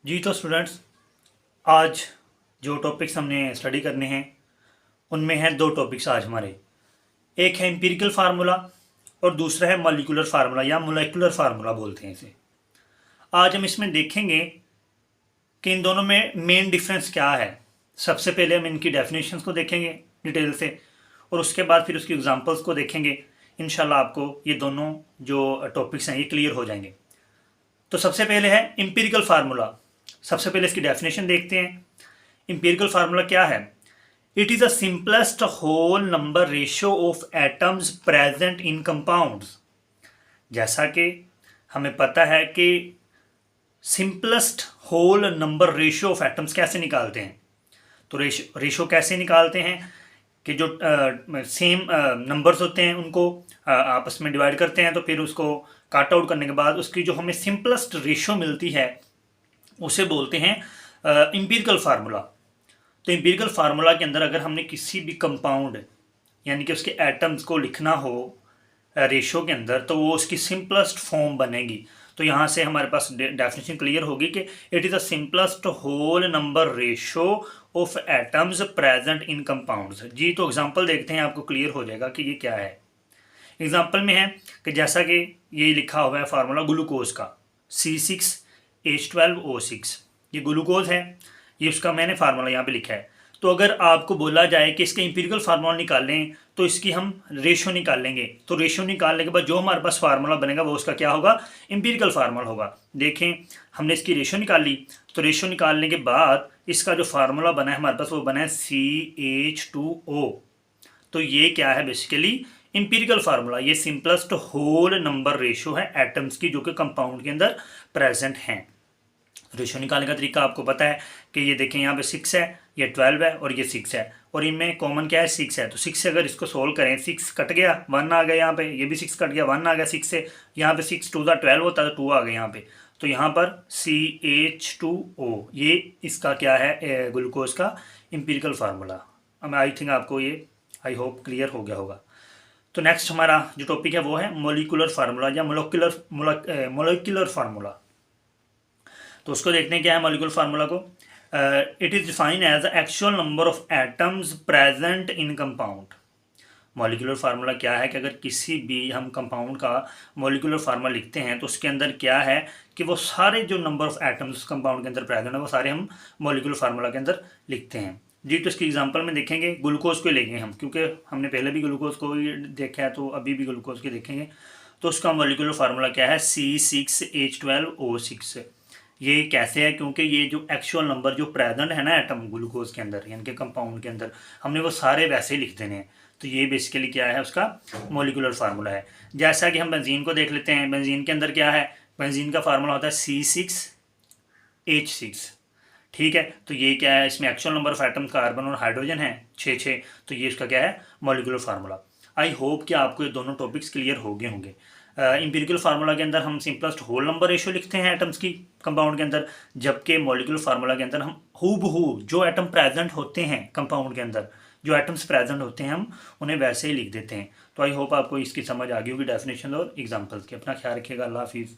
जी तो स्टूडेंट्स, आज जो टॉपिक्स हमने स्टडी करने हैं उनमें हैं दो टॉपिक्स आज हमारे। एक है एम्पिरिकल फार्मूला और दूसरा है मॉलिक्यूलर फार्मूला या मोलेकुलर फार्मूला बोलते हैं इसे। आज हम इसमें देखेंगे कि इन दोनों में मेन डिफरेंस क्या है। सबसे पहले हम इनकी डेफिनेशंस को देखेंगे डिटेल से और उसके बाद फिर उसकी एग्जांपल्स को देखेंगे। इंशाल्लाह आपको ये दोनों जो टॉपिक्स हैं ये क्लियर हो जाएंगे। तो सबसे पहले है एम्पिरिकल फार्मूला। सबसे पहले इसकी डेफिनेशन देखते हैं। एम्पिरिकल फार्मूला क्या है? It is the simplest whole number ratio of atoms present in compounds. जैसा कि हमें पता है कि simplest whole number ratio of atoms कैसे निकालते हैं। तो रेशियो कैसे निकालते हैं कि जो सेम नंबर्स होते हैं उनको आपस में डिवाइड करते हैं, तो फिर उसको काट आउट करने के बाद उसकी जो हमें सिंपलेस्ट रेशियो मिलती है उसे बोलते हैं एम्पिरिकल फार्मूला। तो एम्पिरिकल फार्मूला के अंदर अगर हमने किसी भी कंपाउंड यानी कि उसके एटम्स को लिखना हो रेशियो के अंदर, तो वो उसकी सिंपलेस्ट फॉर्म बनेगी। तो यहाँ से हमारे पास डेफिनेशन क्लियर होगी कि it is the simplest whole number ratio of atoms present in compounds. जी तो एग्जांपल देखते हैं, आपको क्लियर हो जाएगा कि ये क्या है। एग्जांपल में है कि जैसा कि ये लिखा हुआ है फार्मूला ग्लूकोज का C6H12O6, ये ग्लूकोज है, ये उसका मैंने फार्मूला यहाँ पे लिखा है। तो अगर आपको बोला जाए कि इसका एम्पिरिकल फार्मूला निकालें तो इसकी हम रेशियो निकालेंगे। तो रेशियो निकालने के बाद जो हमारे पास फार्मूला बनेगा वो उसका क्या होगा? एम्पिरिकल फार्मूला होगा। देखें, हमने इसकी रेशियो निकाली, तो रेशियो निकालने के बाद इसका जो फार्मूला बना है हमारे पास वो बना है CH2O। तो ये क्या है? Basically empirical formula. ये सिंपलेस्ट होल नंबर रेशियो है एटम्स की जो कि कंपाउंड के अंदर प्रेजेंट हैं। रेशियो निकालने का तरीका आपको पता है कि ये देखें, यहाँ पे 6 है, ये 12 है और ये 6 है, और इनमें कॉमन क्या है? 6 है। तो 6 से अगर इसको सोल्व करें, 6 कट गया, 1 आ गया यहाँ पे, ये भी 6 कट गया, 1 आ गया 6 से। यहाँ पे 6 2 12 होता है, तो 2 आ गया यहाँ पे। तो यहाँ पर CH2O ये इसका क्या है? ग्लूकोज का एम्पिरिकल फार्मूला। अब आई थिंक आपको ये आई होप क्लियर हो गया होगा। तो नेक्स्ट हमारा जो टॉपिक है वो है मोलिकुलर फार्मूला या मोलिकुलर फार्मूला। तो उसको देखते हैं क्या है मॉलिक्यूलर फार्मूला को। It is defined as the actual number of atoms present in compound. Molecular formula क्या है कि अगर किसी भी हम कंपाउंड का मॉलिक्यूलर फार्मूला लिखते हैं तो उसके अंदर क्या है कि वो सारे जो नंबर ऑफ एटम्स कंपाउंड के अंदर प्रेजेंट है वो सारे हम मॉलिक्यूलर फार्मूला के अंदर लिखते हैं। जी तो इसकी एग्जांपल में देखेंगे, ग्लूकोज को लेंगे हम, क्योंकि हमने पहले भी ग्लूकोज को देखा है तो अभी भी ग्लूकोज के देखेंगे। तो उसका मॉलिक्यूलर फार्मूला क्या है? C6H12O6। ये कैसे है? क्योंकि ये जो एक्चुअल नंबर जो प्रेजेंट है ना एटम ग्लूकोज के अंदर यानी कि कंपाउंड के अंदर, हमने वो सारे वैसे ही लिख देने हैं। तो ये बेसिकली क्या है? उसका मॉलिक्यूलर फार्मूला है। जैसा कि हम बेंजीन को देख लेते हैं, बेंजीन के अंदर क्या है? बेंजीन का फार्मूला होता है C6H6। ठीक है, तो ये क्या है? इसमें actual number of atom carbon और हाइड्रोजन है 6। तो ये इसका क्या है? Molecular formula. आई होप कि आपको ये दोनों टॉपिक्स क्लियर हो गए होंगे। एम्पिरिकल फार्मूला के अंदर हम सिंपलेस्ट होल नंबर रेशियो लिखते हैं एटम्स की कंपाउंड के अंदर, जबकि मॉलिक्यूलर फार्मूला के अंदर हम हूबहू जो एटम प्रेजेंट होते हैं कंपाउंड के अंदर, जो एटम्स प्रेजेंट होते हैं हम उन्हें वैसे ही लिख देते हैं। तो आई होप आपको इसकी समझ आ गई होगी डेफिनेशन और एग्जांपल्स की। अपना ख्याल रखिएगा। अल्लाह हाफिज़।